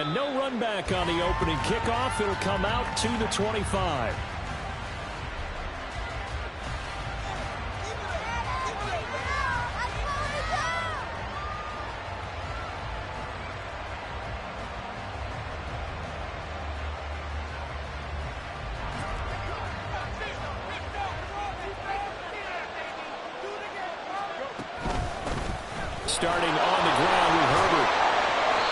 And no run back on the opening kickoff. It'll come out to the 25. Starting on the ground with Herbert.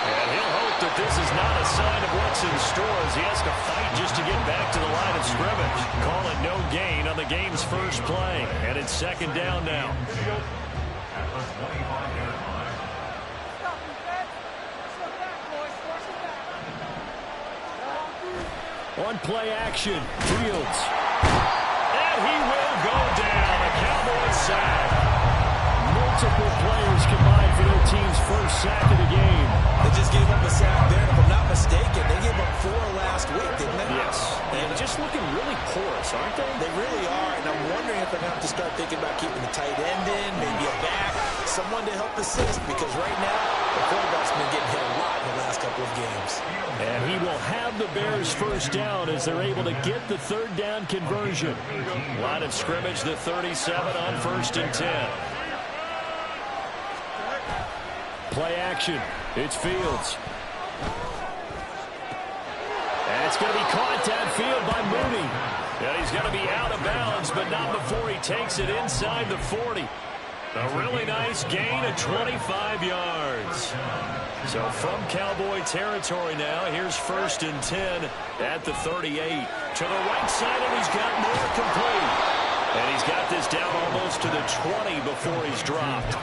And he'll hope that this is not a sign of what's in store as he has to fight just to get back to the line of scrimmage. Call it no gain on the game's first play. And it's second down now. On play action, Fields. And he will go down. A Cowboys sack. Multiple players combined for their team's first sack of the game. They just gave up a sack there, and if I'm not mistaken, they gave up 4 last week, didn't they? Yes. And just looking really porous, aren't they? They really are, and I'm wondering if they're going to have to start thinking about keeping the tight end in, maybe a back, someone to help assist, because right now, the quarterback's been getting hit a lot in the last couple of games. And he will have the Bears first down as they're able to get the third down conversion. Line of scrimmage, the 37 on 1st and 10. Play action. It's Fields. And it's going to be caught downfield by Mooney. And he's going to be out of bounds, but not before he takes it inside the 40. A really nice gain of 25 yards. So from Cowboy territory now, here's 1st and 10 at the 38. To the right side, and he's got more complete. And he's got this down almost to the 20 before he's dropped.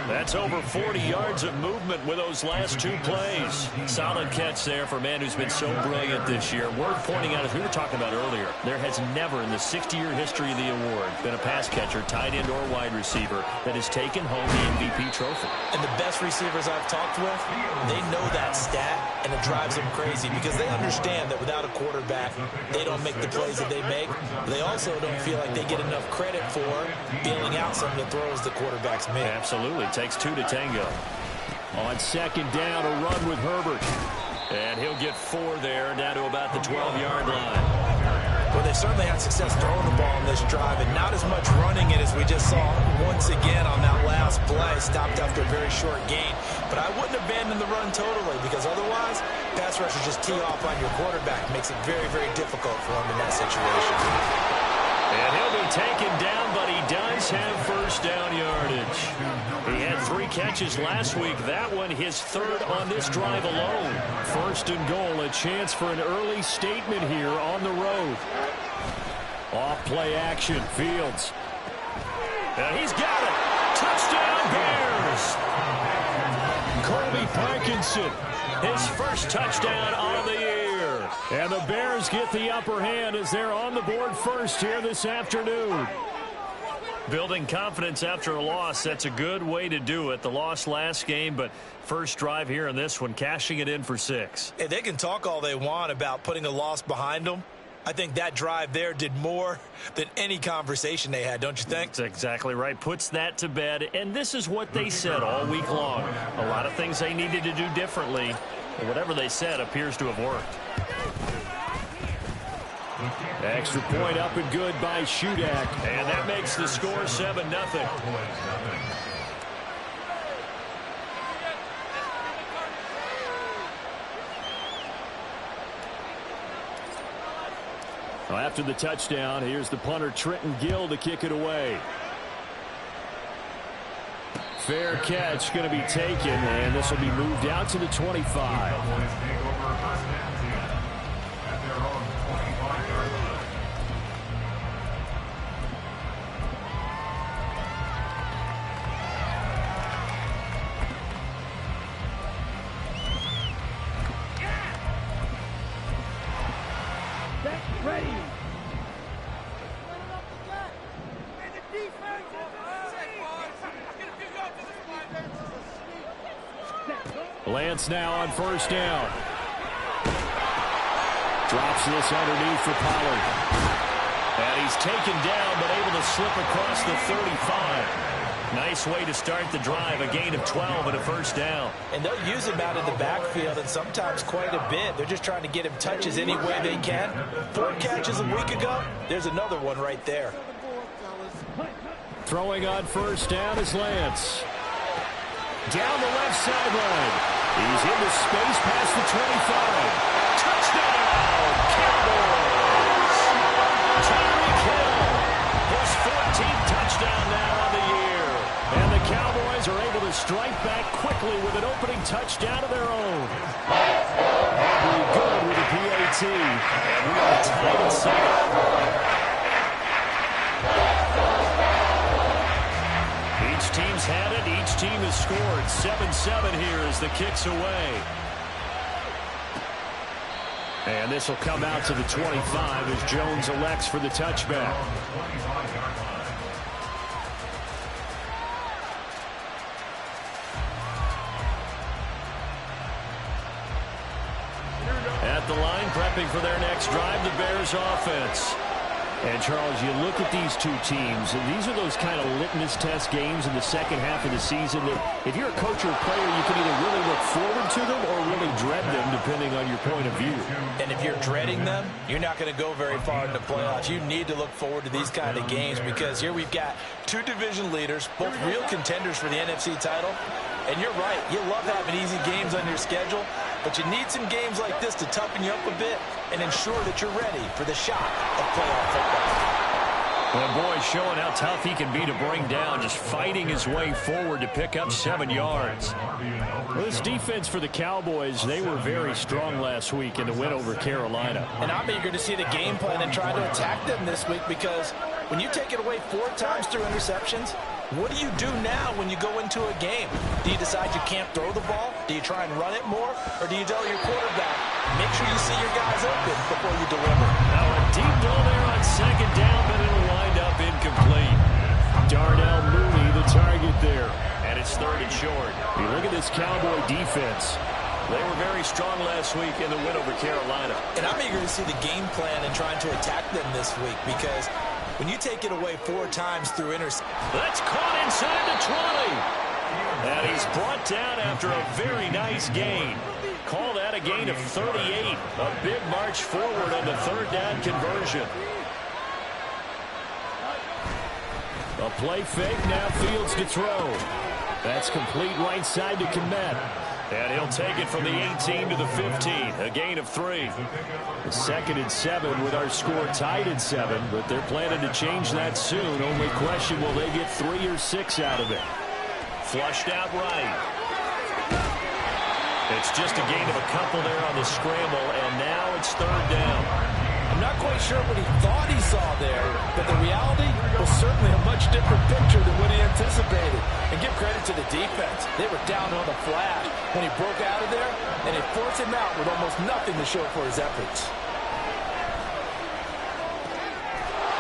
That's over 40 yards of movement with those last 2 plays. Solid catch there for a man who's been so brilliant this year. Worth pointing out, as we were talking about earlier, there has never in the 60-year history of the award been a pass catcher, tight end or wide receiver that has taken home the MVP trophy. And the best receivers I've talked with, they know that stat, and it drives them crazy because they understand that without a quarterback, they don't make the plays that they make. They also don't feel like they get enough credit for bailing out some of the throws the quarterbacks make. Absolutely. Takes 2 to tango. On second down, a run with Herbert. And he'll get 4 there, down to about the 12-yard line. Well, they certainly had success throwing the ball in this drive, and not as much running it as we just saw once again on that last play. Stopped after a very short gain. But I wouldn't abandon the run totally, because otherwise, pass rushers just tee off on your quarterback. Makes it very, very difficult for him in that situation. And he'll be taken down, but he does have first down yardage. He had 3 catches last week. That one his 3rd on this drive alone. 1st and goal, a chance for an early statement here on the road. Off play action, Fields. And he's got it. Touchdown Bears. Colby Parkinson, his first touchdown on the year. And the Bears get the upper hand as they're on the board first here this afternoon. Building confidence after a loss, that's a good way to do it. The loss last game, but first drive here in this one, cashing it in for 6. Hey, they can talk all they want about putting a loss behind them. I think that drive there did more than any conversation they had, don't you think? That's exactly right. Puts that to bed, and this is what they said all week long. A lot of things they needed to do differently, and whatever they said appears to have worked. Extra point up and good by Shudak. And that makes the score 7-0. Well, after the touchdown, here's the punter Trenton Gill to kick it away. Fair catch going to be taken, and this will be moved out to the 25. Lance now on first down. Drops this underneath for Pollard. And he's taken down, but able to slip across the 35. Nice way to start the drive, a gain of 12 and a first down. And they'll use him out in the backfield, and sometimes quite a bit. They're just trying to get him touches any way they can. 4 catches a week ago, there's another one right there. Throwing on first down is Lance. Down the left sideline. He's into space past the 25. Touchdown, Cowboys! Tyreek Hill, his 14th touchdown now on the year. And the Cowboys are able to strike back quickly with an opening touchdown of their own. Very good with the PAT. And we are tied at 7. Each team's had it. Each team has scored. 7-7 here as the kick's away. And this will come out to the 25 as Jones elects for the touchback. At the line, prepping for their next drive, the Bears offense. And, Charles, you look at these two teams, and these are those kind of litmus test games in the second half of the season that if you're a coach or a player, you can either really look forward to them or really dread them, depending on your point of view. And if you're dreading them, you're not going to go very far in the playoffs. You need to look forward to these kind of games because here we've got 2 division leaders, both real contenders for the NFC title. And you're right, you love having easy games on your schedule, but you need some games like this to toughen you up a bit and ensure that you're ready for the shock of playoff football. Well, boy, showing how tough he can be to bring down, just fighting his way forward to pick up 7 yards. Well, this defense for the Cowboys, they were very strong last week in the win over Carolina. And I'm eager to see the game plan and try to attack them this week because when you take it away 4 times through interceptions, what do you do now when you go into a game? Do you decide you can't throw the ball? Do you try and run it more? Or do you tell your quarterback, make sure you see your guys open before you deliver? Now a deep ball there on second down, but it'll wind up incomplete. Darnell Mooney, the target there. And it's 3rd and short. You look at this Cowboy defense. They were very strong last week in the win over Carolina. And I'm eager to see the game plan and trying to attack them this week because when you take it away 4 times through interception. That's caught inside the 20. And he's brought down after a very nice gain. Call that a gain of 38. A big march forward on the 3rd down conversion. A play fake, now Fields to throw. That's complete right side to Kmet. And he'll take it from the 18 to the 15. A gain of 3. The 2nd and 7 with our score tied at 7. But they're planning to change that soon. Only question, will they get 3 or 6 out of it? Flushed out right. It's just a gain of a couple there on the scramble. And now it's 3rd down. I'm not quite sure what he thought he saw there, but the reality was certainly a much different picture than what he anticipated. And give credit to the defense. They were down on the flat when he broke out of there, and they forced him out with almost nothing to show for his efforts.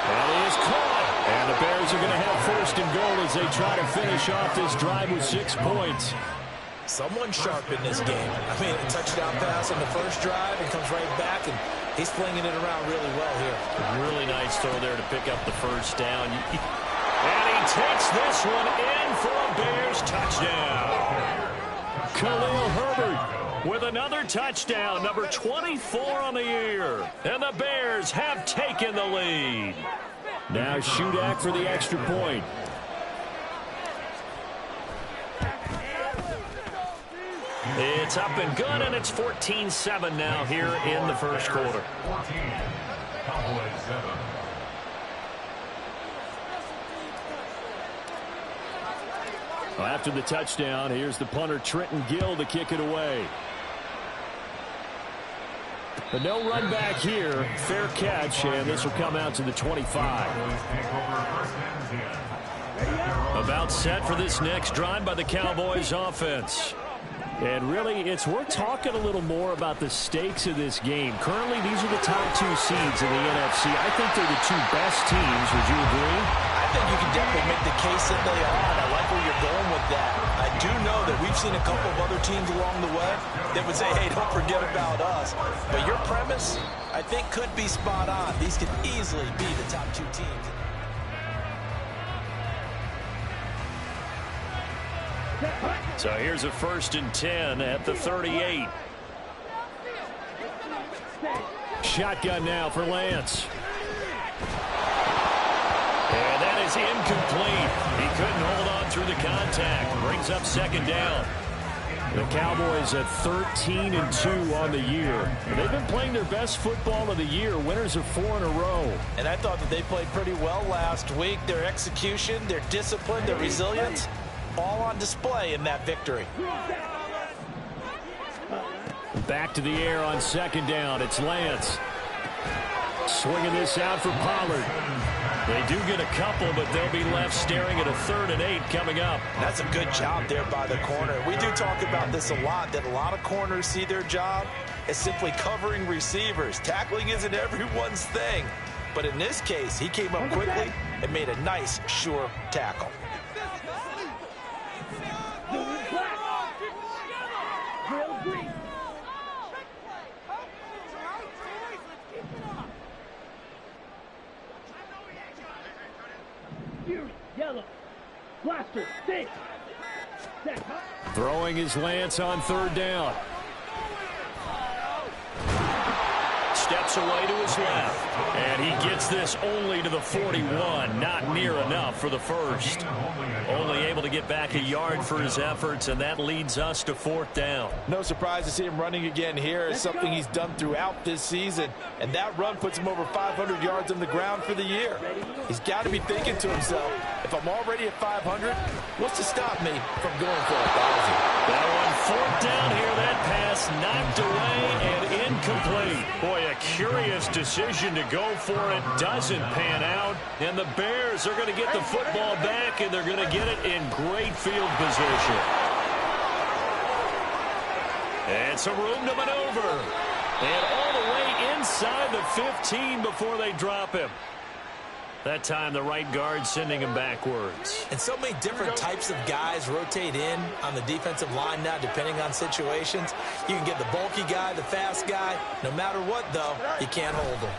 And he is caught. And the Bears are going to have 1st and goal as they try to finish off this drive with 6 points. Someone sharp in this game. I mean, a touchdown pass on the first drive and comes right back, and he's flinging it around really well here. Really nice throw there to pick up the 1st down. And he takes this one in for a Bears touchdown. Khalil Herbert with another touchdown, number 24 on the year. And the Bears have taken the lead. Now Shudak for the extra point. It's up and good, and it's 14-7 now here in the first quarter. Well, after the touchdown, here's the punter Trenton Gill to kick it away. But no run back here. Fair catch, and this will come out to the 25. About set for this next drive by the Cowboys offense. And really, it's worth talking a little more about the stakes of this game. Currently, these are the top 2 seeds in the NFC. I think they're the 2 best teams. Would you agree? I think you can definitely make the case that they are, and I like where you're going with that. I do know that we've seen a couple of other teams along the way that would say, hey, don't forget about us. But your premise, I think, could be spot on. These could easily be the top 2 teams. So here's a 1st and 10 at the 38. Shotgun now for Lance. And that is incomplete. He couldn't hold on through the contact. Brings up 2nd down. The Cowboys at 13-2 on the year. They've been playing their best football of the year. Winners of 4 in a row. And I thought that they played pretty well last week. Their execution, their discipline, their resilience, all on display in that victory. Back to the air on 2nd down. It's Lance. Swinging this out for Pollard. They do get a couple, but they'll be left staring at a 3rd and 8 coming up. That's a good job there by the corner. We do talk about this a lot, that a lot of corners see their job as simply covering receivers. Tackling isn't everyone's thing. But in this case, he came up quickly and made a nice, sure tackle. Yellow. Blaster. Stick. Throwing his Lance on 3rd down. Steps away to his left. And he gets this only to the 41. Not near enough for the 1st. Only able to get back a yard for his efforts, and that leads us to 4th down. No surprise to see him running again here. It's something he's done throughout this season. And that run puts him over 500 yards on the ground for the year. He's got to be thinking to himself, if I'm already at 500, what's to stop me from going for 1,000? That one 4th down here. That pass knocked away and incomplete. Boy, a curious decision to go for it. Doesn't pan out. And the Bears are going to get the football back, and they're going to get it in great field position. And some room to maneuver. And all the way inside the 15 before they drop him. That time the right guard sending him backwards. And so many different types of guys rotate in on the defensive line now, depending on situations. You can get the bulky guy, the fast guy. No matter what, though, you can't hold him.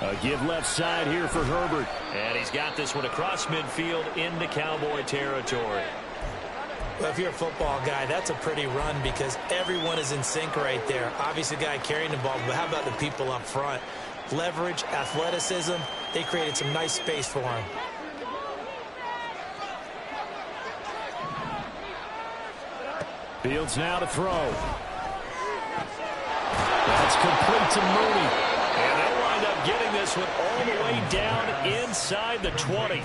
A give left side here for Herbert. And he's got this one across midfield into Cowboy territory. Well, if you're a football guy, that's a pretty run because everyone is in sync right there. Obviously, the guy carrying the ball, but how about the people up front? Leverage, athleticism, they created some nice space for him. Fields now to throw. That's complete to Mooney. And they'll wind up getting this one all the way down inside the 20.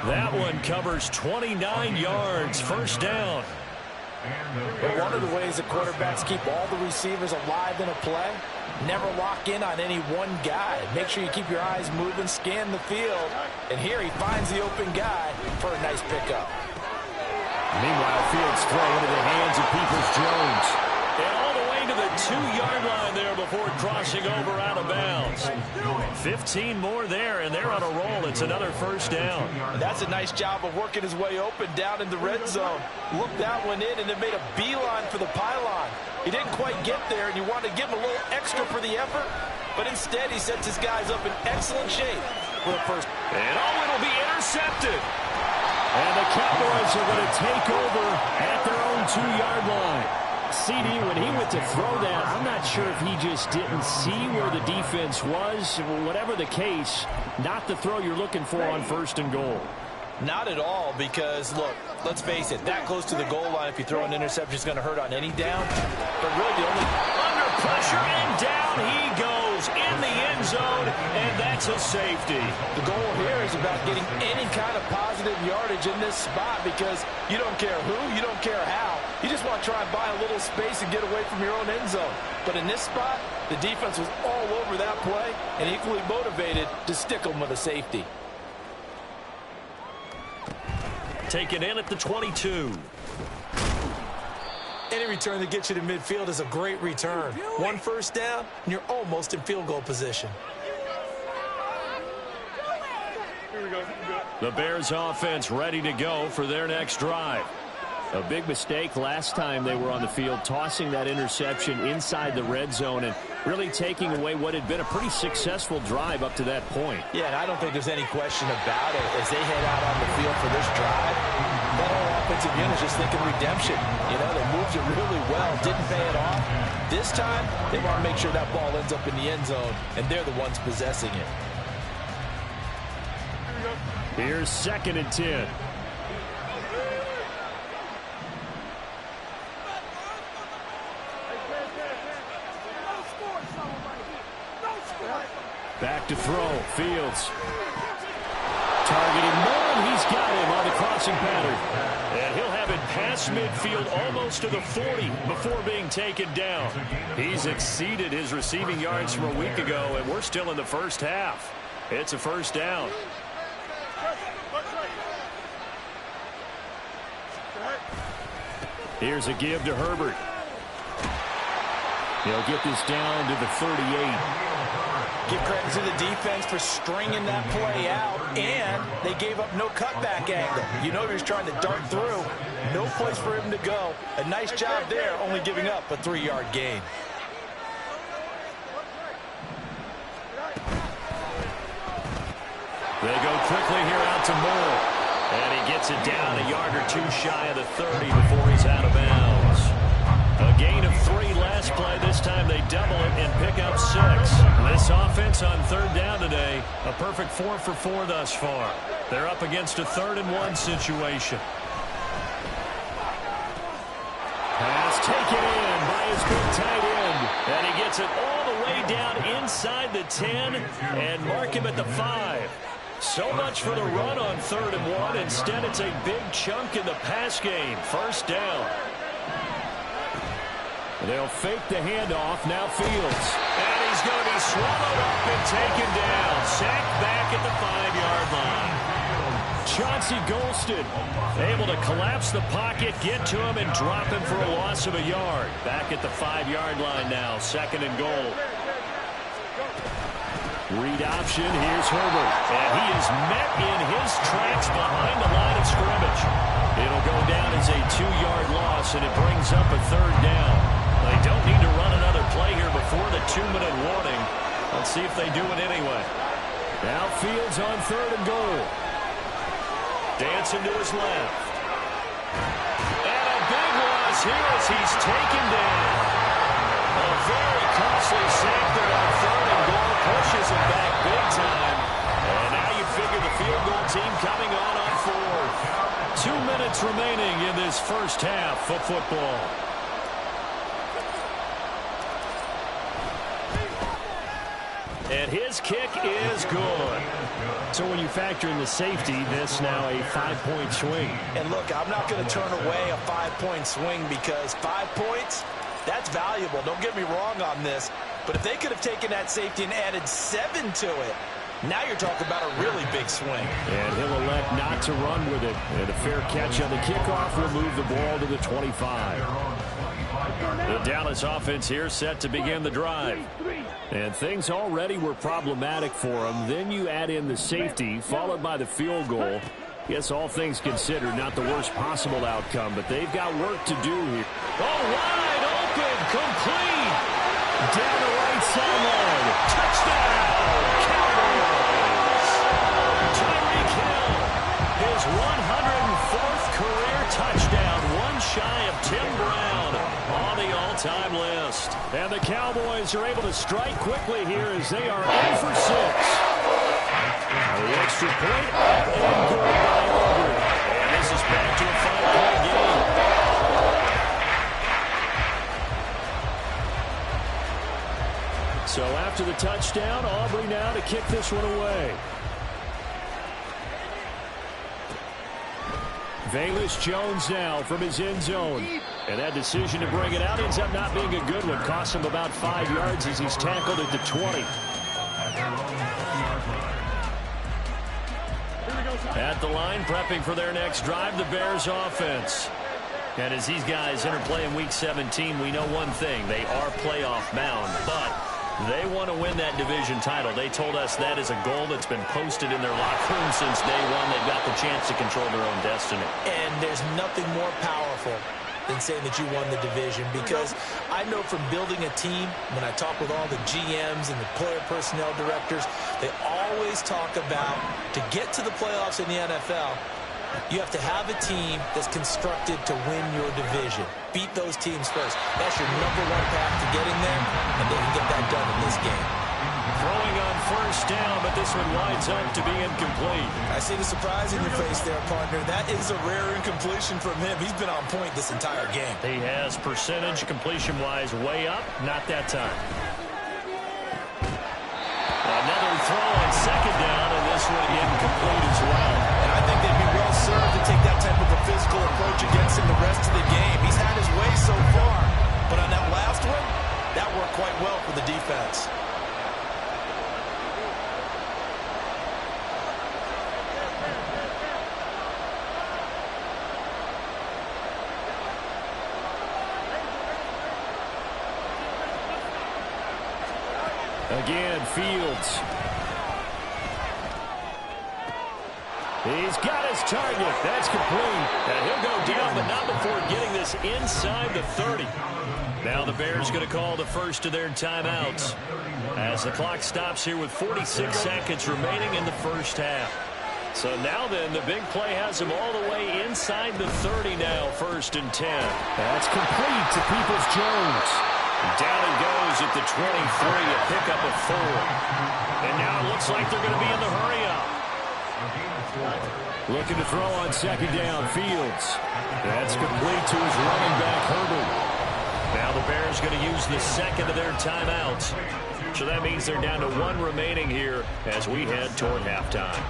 That one covers 29 yards. 1st down. But one of the ways the quarterbacks keep all the receivers alive in a play, never lock in on any one guy. Make sure you keep your eyes moving, scan the field. And here he finds the open guy for a nice pickup. Meanwhile, Fields throw into the hands of Peoples-Jones. And all the way to the 2-yard line there before crossing over out of bounds. 15 more there, and they're on a roll. It's another 1st down. That's a nice job of working his way open down in the red zone. Looked that one in and then made a beeline for the pylon. He didn't quite get there, and you wanted to give him a little extra for the effort, but instead he sets his guys up in excellent shape for the 1st. And it'll be intercepted. And the Cowboys are going to take over at their own 2-yard line. CD, when he went to throw that, I'm not sure if he just didn't see where the defense was. Whatever the case, not the throw you're looking for on 1st and goal. Not at all, because, look, let's face it, that close to the goal line, if you throw an interception, is going to hurt on any down. But really, the only... Under pressure, and down he goes in the end zone, and that's a safety. The goal here is about getting any kind of positive yardage in this spot, because you don't care who, you don't care how. You just want to try and buy a little space and get away from your own end zone. But in this spot, the defense was all over that play and equally motivated to stick them with a safety. Taken in at the 22. Any return that gets you to midfield is a great return. 1 1st down, and you're almost in field goal position. The Bears offense ready to go for their next drive. A big mistake last time they were on the field, tossing that interception inside the red zone and really taking away what had been a pretty successful drive up to that point. Yeah, and I don't think there's any question about it. As they head out on the field for this drive, that whole offensive unit is just thinking redemption. You know, they moved it really well, didn't pay it off. This time, they want to make sure that ball ends up in the end zone, and they're the ones possessing it. Here's 2nd and 10. Back to throw. Fields. Targeting Moore, he's got him on the crossing pattern. And he'll have it past midfield almost to the 40 before being taken down. He's exceeded his receiving yards from a week ago, and we're still in the first half. It's a first down. Here's a give to Herbert. He'll get this down to the 38. Give credit to the defense for stringing that play out, and they gave up no cutback angle. You know he was trying to dart through. No place for him to go. A nice job there, only giving up a 3-yard gain. They go quickly here out to Moore. And he gets it down a yard or two shy of the 30 before he's out of bounds. A gain of 3 last play. This time they double it and pick up 6. This offense on 3rd down today, a perfect 4 for 4 thus far. They're up against a 3rd and 1 situation. Pass taken in by his big tight end. And he gets it all the way down inside the 10 and mark him at the 5. So much for the run on 3rd and 1. Instead, it's a big chunk in the pass game. First down. They'll fake the handoff. Now Fields. And he's going to be swallowed up and taken down. Sacked back at the 5-yard line. Chauncey Golston able to collapse the pocket, get to him, and drop him for a loss of a yard. Back at the 5-yard line now. 2nd and goal. Read option. Here's Herbert. And he is met in his tracks behind the line of scrimmage. It'll go down as a 2-yard loss, and it brings up a 3rd down. They don't need to run another play here before the 2-minute warning. Let's see if they do it anyway. Now Fields on 3rd and goal. Dancing to his left. And a big loss here as he's taken down. A very costly sack there on 3rd and goal. Pushes him back big time. And now you figure the field goal team coming on 4th. 2 minutes remaining in this first half of football. And his kick is good. So when you factor in the safety, this now a 5-point swing. And look, I'm not going to turn away a 5-point swing because 5 points, that's valuable. Don't get me wrong on this. But if they could have taken that safety and added 7 to it, now you're talking about a really big swing. And he'll elect not to run with it. And a fair catch on the kickoff will move the ball to the 25. The Dallas offense here set to begin the drive. And things already were problematic for them. Then you add in the safety, followed by the field goal. Yes, all things considered, not the worst possible outcome, but they've got work to do here. Oh, wide open, complete. Down the right sideline. Touchdown, Cowboys. Tyreek Hill, his 104th career touchdown, one shy of Tim Brown on the all-time list. And the Cowboys are able to strike quickly here as they are in for 6. The extra point up and good by Aubrey. And this is back to a 5-point game. So after the touchdown, Aubrey now to kick this one away. Velus Jones now from his end zone. And that decision to bring it out ends up not being a good one. Costs him about 5 yards as he's tackled at the 20. At the line, prepping for their next drive, the Bears offense. And as these guys interplay in Week 17, we know one thing. They are playoff bound, but they want to win that division title. They told us that is a goal that's been posted in their locker room since day one. They've got the chance to control their own destiny. And there's nothing more powerful than saying that you won the division, because I know from building a team, when I talk with all the GMs and the player personnel directors, they always talk about to get to the playoffs in the NFL, You have to have a team that's constructed to win your division. Beat those teams first. That's your #1 path to getting there, and they can get that done in this game. Throwing on first down, but this one winds up to be incomplete. I see the surprise in your face there, partner. That is a rare incompletion from him. He's been on point this entire game. He has percentage completion-wise way up. Not that time. Another throw on second down, and this one incomplete as well. And I think they'd be well served to take that type of a physical approach against him the rest of the game. He's had his way so far, but on that last one, that worked quite well for the defense. Again, Fields. He's got his target. That's complete. And he'll go down, but not before getting this inside the 30. Now the Bears going to call the first of their timeouts as the clock stops here with 46 seconds remaining in the first half. So now then, the big play has him all the way inside the 30 now, 1st and 10. That's complete to Peoples-Jones. Down he goes at the 23, a pickup of 4. And now it looks like they're going to be in the hurry-up. Looking to throw on second down, Fields. That's complete to his running back, Herbert. Now the Bears going to use the second of their timeouts. So that means they're down to 1 remaining here as we head toward halftime.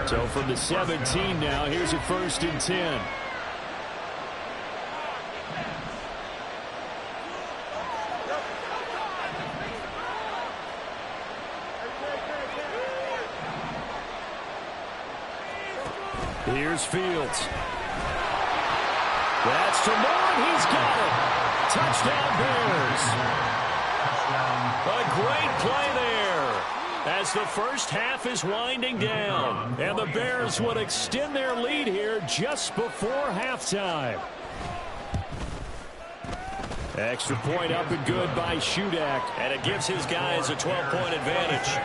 So from the 17 now, here's a 1st and 10. Here's Fields. That's to Moore. He's got it. Touchdown, Bears. A great play there as the first half is winding down. And the Bears would extend their lead here just before halftime. Extra point up and good by Shudak. And it gives his guys a 12-point advantage.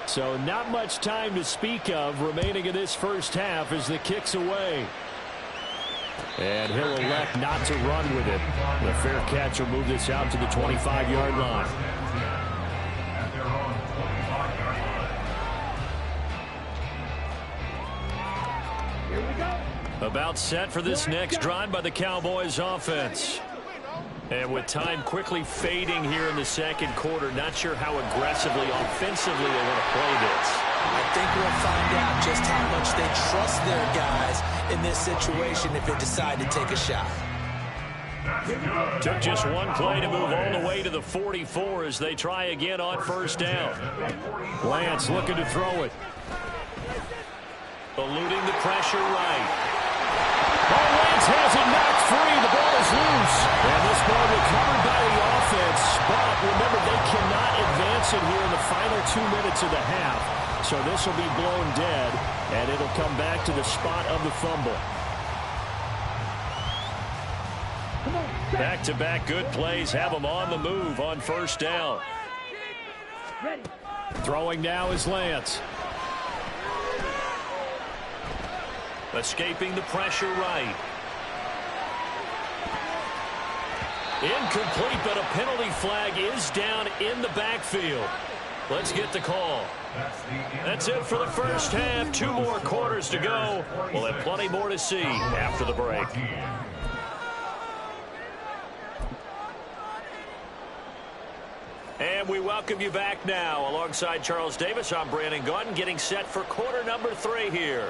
So not much time to speak of remaining in this first half as the kick's away. And he'll elect not to run with it. The fair catch will move this out to the 25-yard line. About set for this next drive by the Cowboys offense. And with time quickly fading here in the second quarter, not sure how aggressively, offensively they want to play this. I think we'll find out just how much they trust their guys in this situation if they decide to take a shot. Took just one play to move all the way to the 44 as they try again on first down. Lance looking to throw it. Eluding the pressure right. Oh, Lance has it knocked free. The ball is loose. And this ball recovered by the offense. But remember, they cannot advance it here in the final 2 minutes of the half. So this will be blown dead, and it'll come back to the spot of the fumble. Back-to-back good plays have them on the move on first down. Throwing now is Lance. Escaping the pressure right. Incomplete, but a penalty flag is down in the backfield. Let's get the call. That's it for the first half. 2 more quarters to go. We'll have plenty more to see after the break. And we welcome you back now. Alongside Charles Davis, I'm Brandon Gaudin, getting set for quarter number 3 here.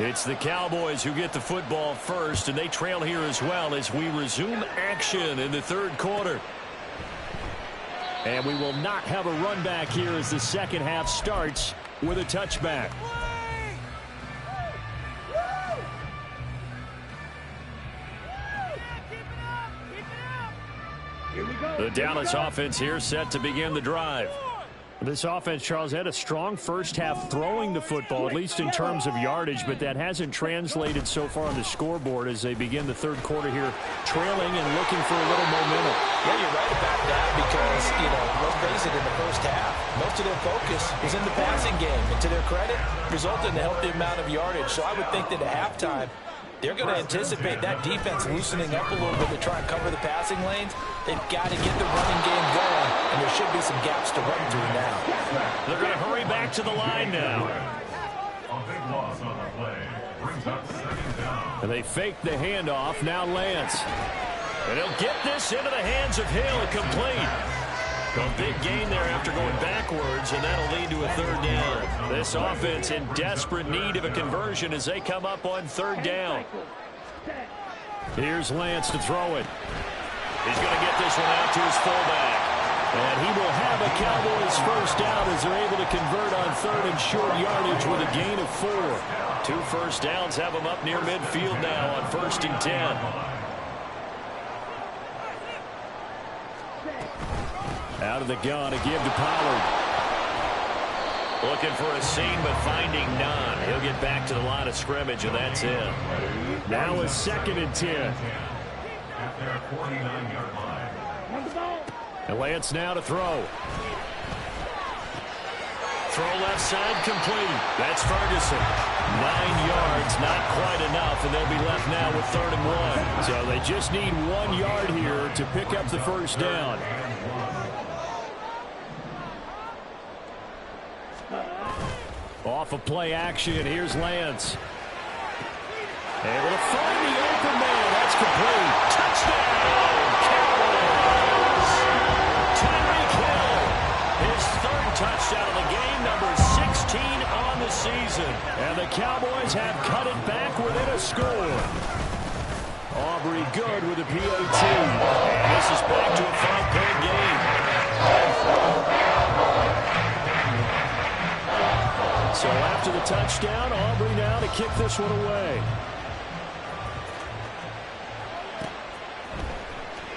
It's the Cowboys who get the football first, and they trail here as well as we resume action in the third quarter. And we will not have a run back here as the second half starts with a touchback. The Dallas offense here set to begin the drive. This offense, Charles, had a strong first half throwing the football, at least in terms of yardage, but that hasn't translated so far on the scoreboard as they begin the third quarter here, trailing and looking for a little momentum. Yeah, you're right about that because, let's face it, in the first half, most of their focus was in the passing game. And to their credit, resulted in a healthy amount of yardage. So I would think that at halftime, they're going to anticipate that defense loosening up a little bit to try and cover the passing lanes. They've got to get the running game going, and there should be some gaps to run through now. They're going to hurry back to the line now. And they fake the handoff. Now Lance. And he'll get this into the hands of Hill, complete. A big gain there after going backwards, and that'll lead to a third down. This offense in desperate need of a conversion as they come up on third down. Here's Lance to throw it. He's going to get this one out to his fullback. And he will have a Cowboys first down as they're able to convert on third and short yardage with a gain of 4. 2 first downs have them up near midfield now on 1st and 10. Out of the gun to give to Pollard. Looking for a seam, but finding none. He'll get back to the line of scrimmage, and that's it. Now a 2nd and 10. And Lance now to throw. Throw left side, complete. That's Ferguson. 9 yards, not quite enough, and they'll be left now with 3rd and 1. So they just need 1 yard here to pick up the first down. Off of play action, here's Lance. Able to find the open man. That's complete. Touchdown, Cowboys! Tyreek Hill, his 3rd touchdown of the game, number 16 on the season. And the Cowboys have cut it back within a score. Aubrey good with a PAT. And this is back to a 5-point game. So after the touchdown, Aubrey now to kick this one away.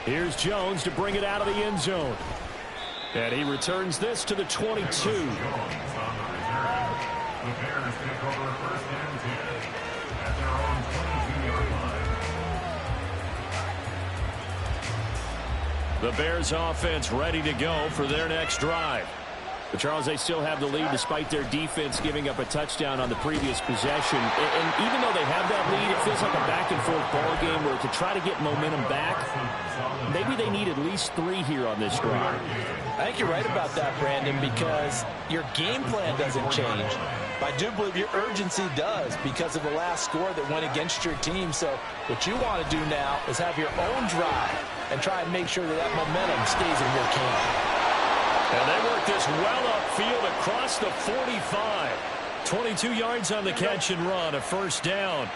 Here's Jones to bring it out of the end zone. And he returns this to the 22. The Bears offense ready to go for their next drive. But Charles, they still have the lead despite their defense giving up a touchdown on the previous possession. And even though they have that lead, it feels like a back-and-forth ball game where to try to get momentum back, maybe they need at least 3 here on this drive. I think you're right about that, Brandon, because your game plan doesn't change. But I do believe your urgency does because of the last score that went against your team. So what you want to do now is have your own drive and try and make sure that that momentum stays in your camp. And they work this well upfield across the 45. 22 yards on the catch and run, a first down.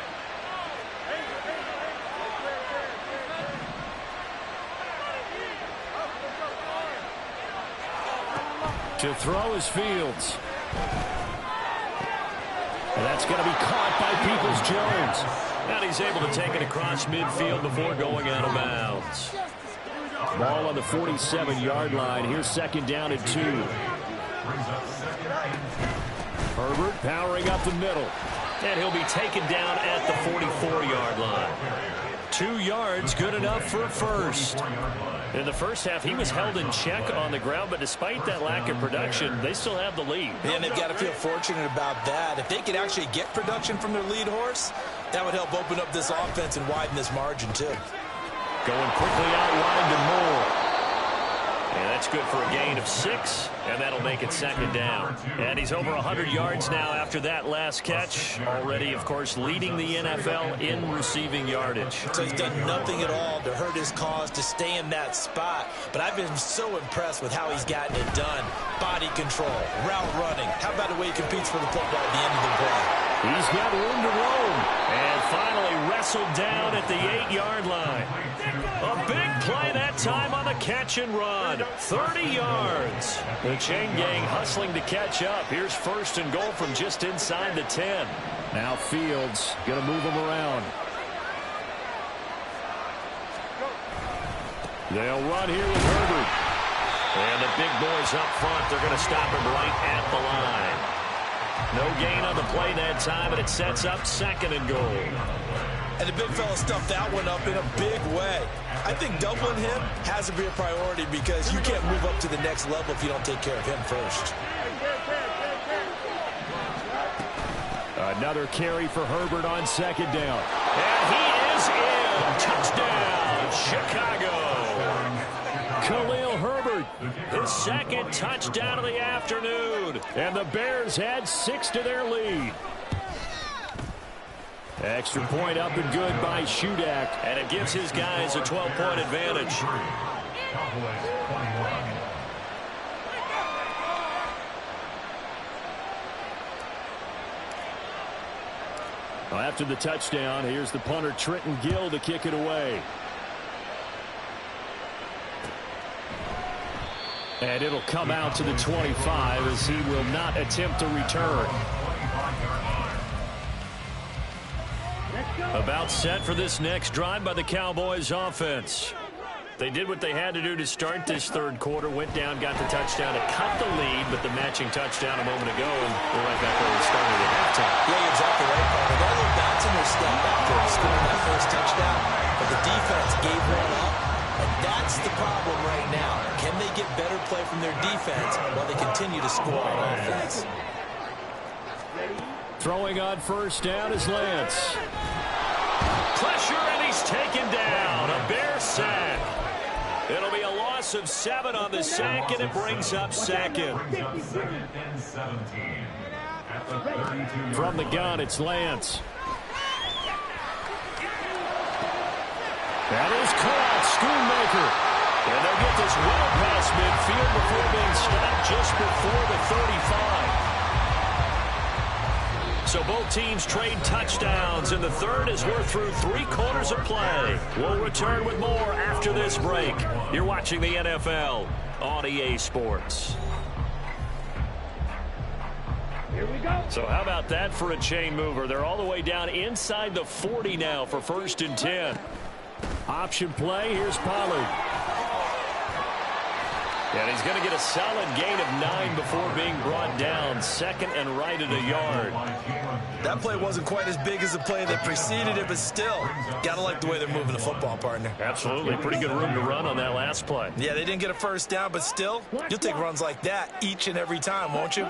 To throw is Fields. And that's going to be caught by Peoples-Jones. And he's able to take it across midfield before going out of bounds. Ball on the 47-yard line. Here's 2nd down and 2. Herbert powering up the middle. And he'll be taken down at the 44-yard line. 2 yards, good enough for a first. In the first half, he was held in check on the ground, but despite that lack of production, they still have the lead. And they've got to feel fortunate about that. If they could actually get production from their lead horse, that would help open up this offense and widen this margin, too. Going quickly out wide to Moore. And that's good for a gain of 6, and that'll make it 2nd down. And he's over 100 yards now after that last catch. Already, of course, leading the NFL in receiving yardage. So he's done nothing at all to hurt his cause, to stay in that spot. But I've been so impressed with how he's gotten it done. Body control, route running. How about the way he competes for the football at the end of the play? He's got room to roam. And finally wrestled down at the 8-yard line. A big play that time on the catch and run. 30 yards. The chain gang hustling to catch up. Here's 1st and goal from just inside the 10. Now Fields going to move him around. They'll run here with Herbert. And the big boys up front, they're going to stop him right at the line. No gain on the play that time, and it sets up 2nd and goal. And the big fella stuffed that one up in a big way. I think doubling him has to be a priority because you can't move up to the next level if you don't take care of him first. Another carry for Herbert on 2nd down. And he is in. Touchdown, Chicago. Khalil Herbert, His 2nd touchdown of the afternoon. and the Bears add 6 to their lead. Extra point up and good by Shudak. And it gives his guys a 12-point advantage. After the touchdown, here's the punter Trenton Gill to kick it away. And it'll come out to the 25 as he will not attempt to return. About set for this next drive by the Cowboys offense. They did what they had to do to start this 3rd quarter. Went down, got the touchdown to cut the lead, but the matching touchdown a moment ago, and we're right back where we started at halftime. Yeah, you're exactly right, Paul. They got a little bounce in their step after scoring that first touchdown, but the defense gave one up, and that's the problem right now. Can they get better play from their defense while they continue to score on offense? Throwing on 1st down is Lance. Pressure, and he's taken down. A Bear sack. It'll be a loss of 7 on the sack, and it brings up 2nd. From the gun, it's Lance. That is caught. Schoonmaker. And they'll get this well past midfield before being stopped just before the 35. So both teams trade touchdowns, and the 3rd as we're through 3 quarters of play. We'll return with more after this break. You're watching the NFL on EA Sports. Here we go. So how about that for a chain mover? They're all the way down inside the 40 now for 1st and 10. Option play. Here's Pollard. And he's going to get a solid gain of 9 before being brought down. 2nd and right at a yard. That play wasn't quite as big as the play that preceded it, but still, got to like the way they're moving the football, partner. Absolutely. Pretty good room to run on that last play. Yeah, they didn't get a 1st down, but still, you'll take runs like that each and every time, won't you?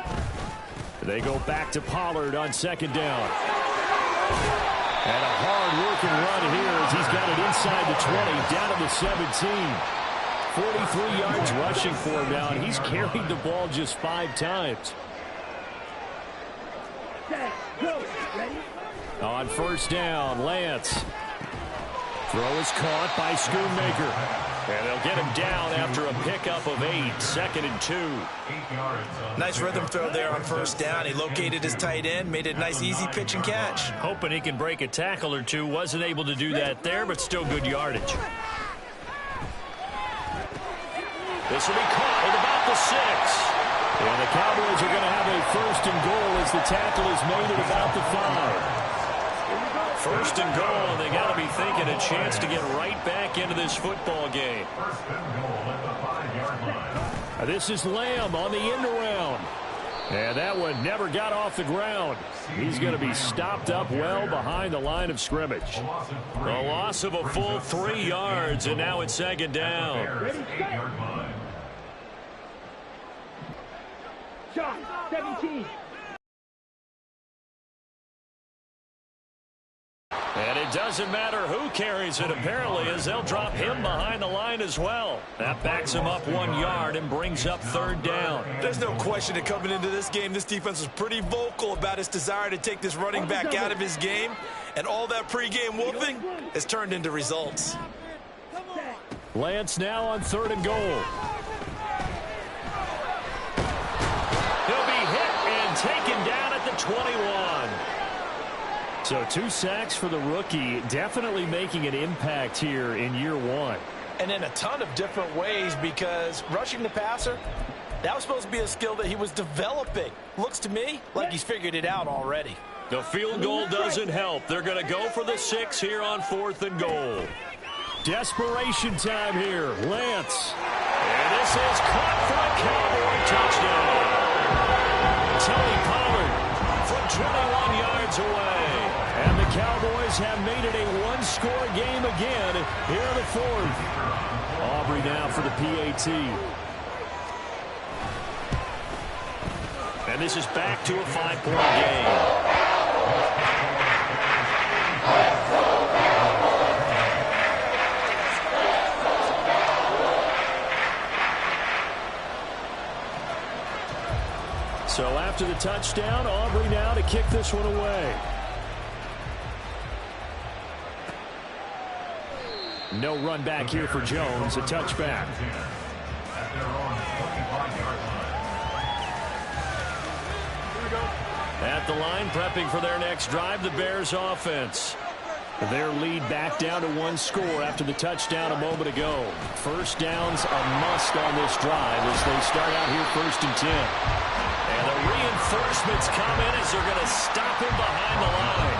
They go back to Pollard on 2nd down. And a hard-working run here as he's got it inside the 20, down to the 17. 43 yards rushing for him now, and he's carried the ball just 5 times. Set, go. Ready? On 1st down, Lance. Throw is caught by Schoonmaker. And they'll get him down after a pickup of 8. 2nd and 2. Nice rhythm throw there on 1st down. He located his tight end, made it a nice, easy pitch and catch. Hoping he can break a tackle or two. Wasn't able to do that there, but still good yardage. This will be caught at about the 6. And the Cowboys are going to have a 1st and goal as the tackle is made at about the 5. 1st and goal, and they got to be thinking a chance to get right back into this football game. This is Lamb on the end around. And that one never got off the ground. He's going to be stopped up well behind the line of scrimmage. A loss of a full 3 yards, and now it's 2nd down. Ready, set. Shot, 17. And it doesn't matter who carries it, apparently, as they'll drop him behind the line as well. That backs him up 1 yard and brings up 3rd down. There's no question that coming into this game, this defense was pretty vocal about its desire to take this running back out of his game, and all that pregame whooping has turned into results. Lance now on 3rd and goal. He'll be hit and taken down at the 21. So 2 sacks for the rookie, definitely making an impact here in year 1. And in a ton of different ways, because rushing the passer, that was supposed to be a skill that he was developing. Looks to me like he's figured it out already. The field goal doesn't help. They're going to go for the 6 here on 4th and goal. Desperation time here. Lance. And this is caught for a Cowboy touchdown. Tony Pollard from 21 yards away. And the Cowboys have made it a one-score game again here in the fourth. Aubrey now for the PAT. And this is back to a 5-point game. So after the touchdown, Aubrey now to kick this one away. No run back here for Jones, a touchback. At the line, prepping for their next drive, the Bears offense. Their lead back down to one score after the touchdown a moment ago. First down's a must on this drive as they start out here 1st and 10. And the reinforcements come in as they're going to stop him behind the line.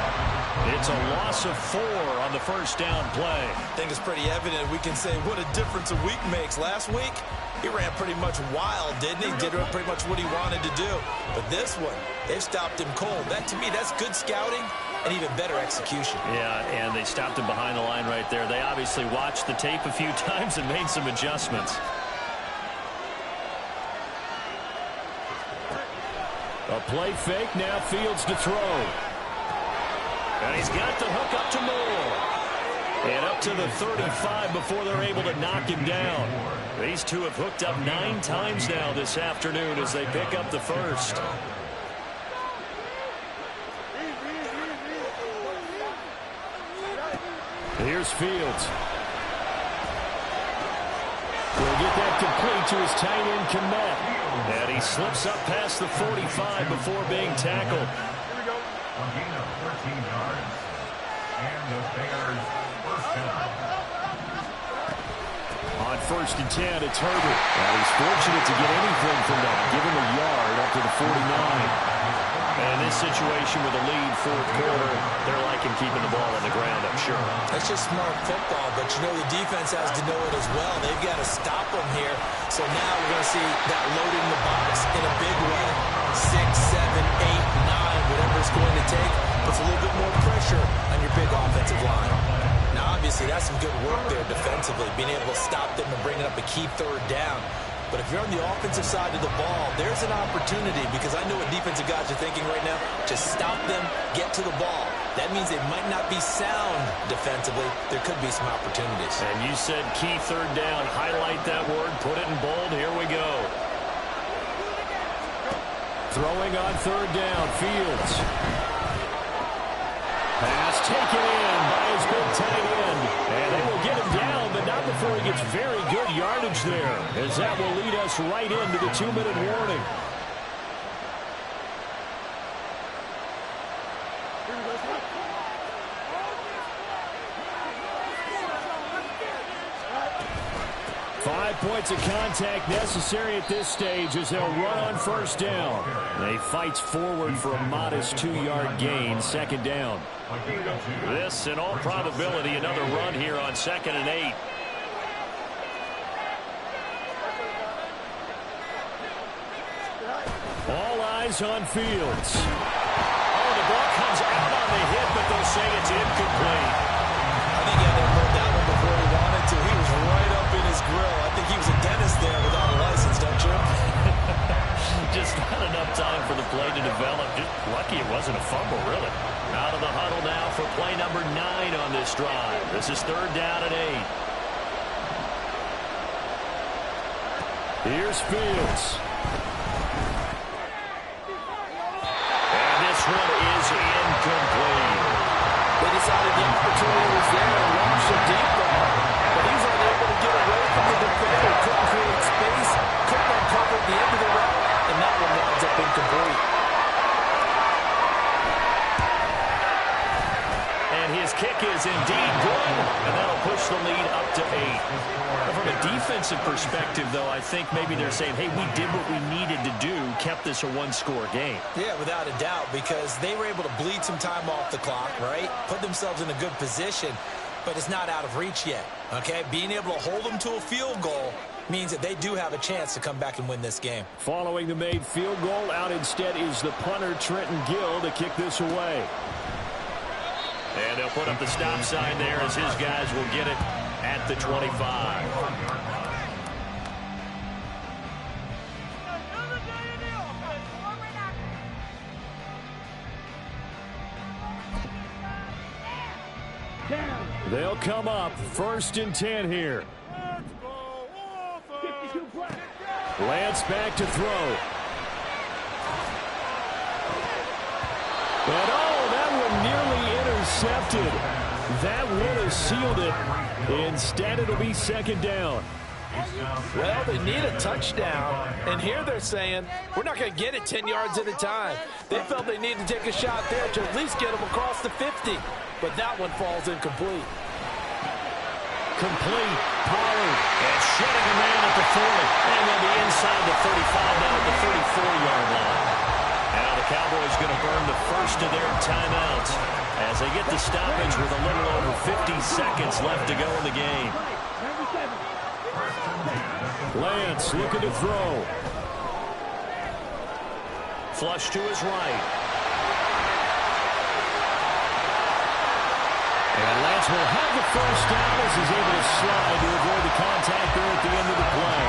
It's a loss of 4 on the first down play. I think it's pretty evident. We can say what a difference a week makes. Last week, he ran pretty much wild, didn't he? Did pretty much what he wanted to do. But this one, they've stopped him cold. That, to me, that's good scouting and even better execution. Yeah, and they stopped him behind the line right there. They obviously watched the tape a few times and made some adjustments. A play fake, now Fields to throw. And he's got the hook up to Moore. And up to the 35 before they're able to knock him down. These two have hooked up 9 times now this afternoon as they pick up the first. Here's Fields. Will get that complete to his tight end, Kmet. And he slips up past the 45 before being tackled. A gain of 13 yards. And the Bears first down. On 1st and 10, it's Herbert. Well, he's fortunate to get anything from that. Give him a yard up to the 49. And in this situation with a lead 4th quarter, they're liking keeping the ball on the ground, I'm sure. That's just smart football, but you know the defense has to know it as well. They've got to stop them here. So now we're going to see that load in the box in a big way. 6, 7, 8, 9, whatever it's going to take, puts a little bit more pressure on your big offensive line. Now, obviously, that's some good work there defensively, being able to stop them and bringing up a key 3rd down. But if you're on the offensive side of the ball, there's an opportunity because I know what defensive guys are thinking right now. Just stop them, get to the ball. That means they might not be sound defensively. There could be some opportunities. And you said key 3rd down. Highlight that word. Put it in bold. Here we go. Throwing on 3rd down, Fields. Pass taken in by his big tight end. And they will get him down, but not before he gets very good yardage there, as that will lead us right into the 2-minute warning. Points of contact necessary at this stage as they'll run on 1st down. They fights forward for a modest 2-yard gain, 2nd down. This, in all probability, another run here on 2nd and 8. All eyes on Fields. Oh, the ball comes out on the hit, but they'll say it's incomplete. I think he had to hold that one before he wanted to. He was right up in his grill. I think he was a dentist there without a license, don't you? Just not enough time for the play to develop. Just lucky it wasn't a fumble, really. Out of the huddle now for play number 9 on this drive. This is 3rd down and 8. Here's Fields. And this one is incomplete. They decided the opportunity was there and launched a deep ball. But he's unable to get away from the defender. Couldn't create space. Couldn't uncover at the end of the route. And that one winds up incomplete. And his kick is indeed good. And that'll push the lead up to 8. From a defensive perspective, though, I think maybe they're saying, hey, we did what we needed to do, kept this a one-score game. Yeah, without a doubt, because they were able to bleed some time off the clock, right? Put themselves in a good position. but it's not out of reach yet, okay? Being able to hold them to a field goal means that they do have a chance to come back and win this game. Following the made field goal, out instead is the punter, Trenton Gill, to kick this away. And they'll put up the stop sign there as his guys will get it at the 25. They'll come up 1st and 10 here. 52 black. Lance back to throw. And that one nearly intercepted. That would have sealed it. Instead, it'll be 2nd down. Well, they need a touchdown, and here they're saying, we're not going to get it 10 yards at a time. They felt they needed to take a shot there to at least get them across the 50, but that one falls incomplete. Complete. Pollard. And shedding a man at the 40. And they'll be inside the 35 now at the 34-yard line. Now the Cowboys going to burn the first of their timeouts as they get the stoppage with a little over 50 seconds left to go in the game. 97. Lance looking to throw. Flush to his right. And Lance will have the first down as he's able to slide to avoid the contact there at the end of the play.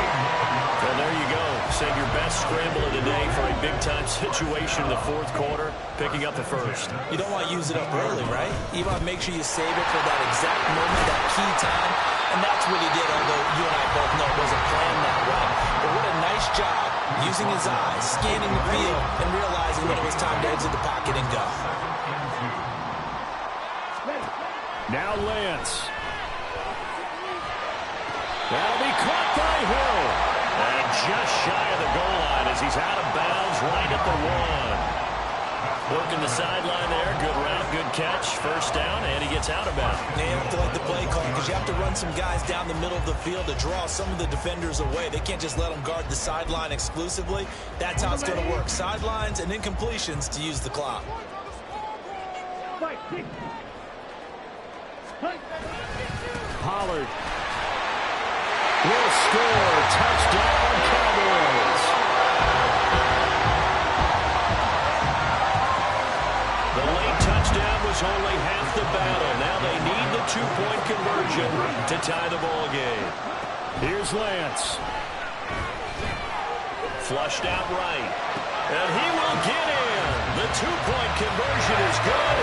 Well, there you go. Save your best scramble of the day for a big-time situation in the 4th quarter, picking up the first. You don't want to use it up early, right? You want to make sure you save it for that exact moment, that key time. And that's what he did, although you and I both know it wasn't planned that way. But what a nice job using his eyes, scanning the field, and realizing when it was time to exit the pocket and go. Now Lance. That'll be caught by Hill. And just shy of the goal line as he's out of bounds right at the 1. Working the sideline there. Good route, good catch. First down, and he gets out of bounds. Now you have to let the play call because you have to run some guys down the middle of the field to draw some of the defenders away. They can't just let them guard the sideline exclusively. That's how it's going to work. Sidelines and incompletions to use the clock. 5, 6. Pollard will score. Touchdown, Cowboys. The late touchdown was only half the battle. Now they need the 2-point conversion to tie the ball game. Here's Lance. Flushed out right. And he will get in. The 2-point conversion is good.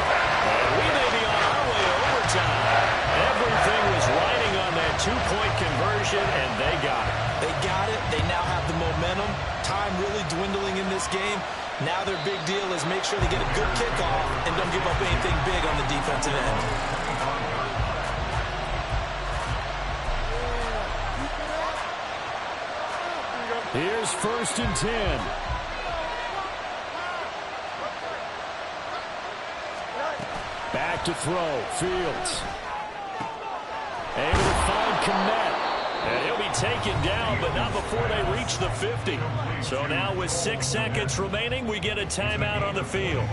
And we may be on our way to overtime. Everything was riding on that 2-point conversion, and they got it. They got it. They now have the momentum. Time really dwindling in this game. Now their big deal is make sure they get a good kickoff and don't give up anything big on the defensive end. Here's 1st and 10. Back to throw. Fields. Able to find Kmet. And he'll be taken down, but not before they reach the 50. So now with 6 seconds remaining, we get a timeout on the field.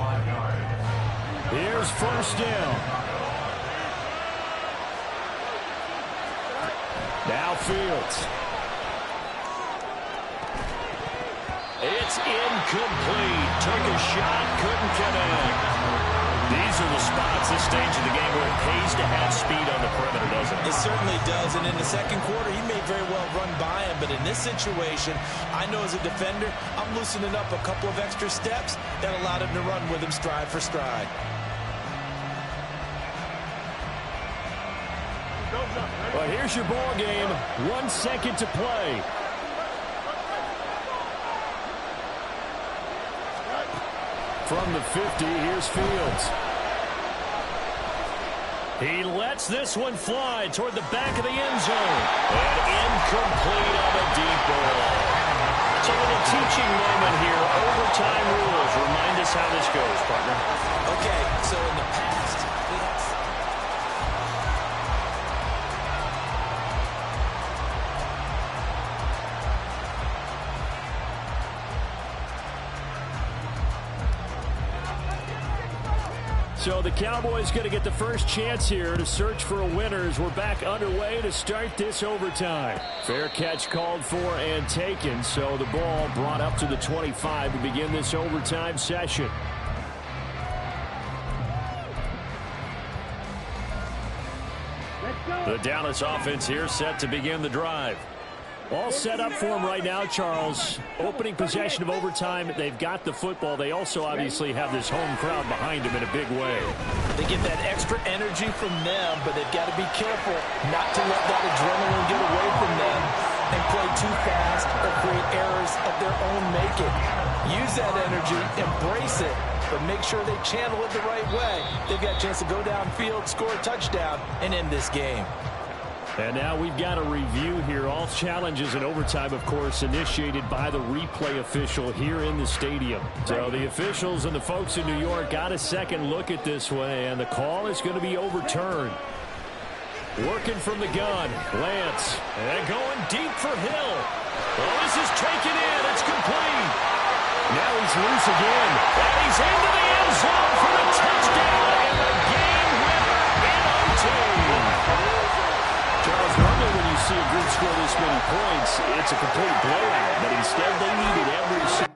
Here's 1st down. Now Fields. It's incomplete. Took a shot, couldn't connect. These are the spots, this stage of the game, where it pays to have speed on the perimeter, doesn't it? It certainly does, and in the second quarter, he may very well run by him, but in this situation, I know as a defender, I'm loosening up a couple of extra steps that allowed him to run with him stride for stride. Well, here's your ball game. 1 second to play. From the 50, here's Fields. He lets this one fly toward the back of the end zone. And incomplete on a deep ball. It's a little teaching moment here. Overtime rules. Remind us how this goes, partner. Okay, so in the past, we had... So the Cowboys going to get the first chance here to search for a winner as we're back underway to start this overtime. Fair catch called for and taken, so the ball brought up to the 25 to begin this overtime session. The Dallas offense here set to begin the drive. All set up for them right now, Charles. Opening possession of overtime. They've got the football. They also obviously have this home crowd behind them in a big way. They get that extra energy from them, but they've got to be careful not to let that adrenaline get away from them and play too fast or create errors of their own making. Use that energy, embrace it, but make sure they channel it the right way. They've got a chance to go downfield, score a touchdown, and end this game. And now we've got a review here. All challenges in overtime, of course, initiated by the replay official here in the stadium. So the officials and the folks in New York got a second look at this one, and the call is going to be overturned. Working from the gun, Lance. And going deep for Hill. Well, this is taken in. It's complete. Now he's loose again. And he's into the end zone for the touchdown and the game winner in OT. Charles, normally when you see a group score this many points, it's a complete blowout, but instead they needed every single.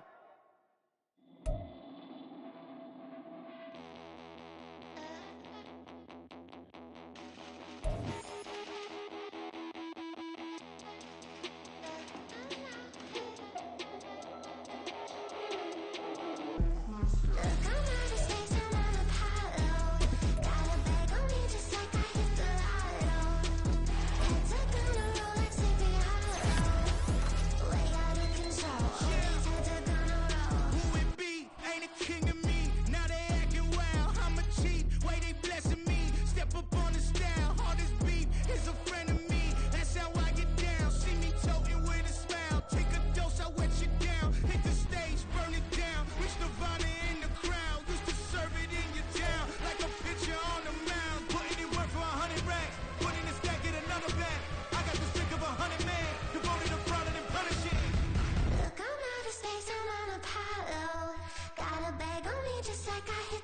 Just like I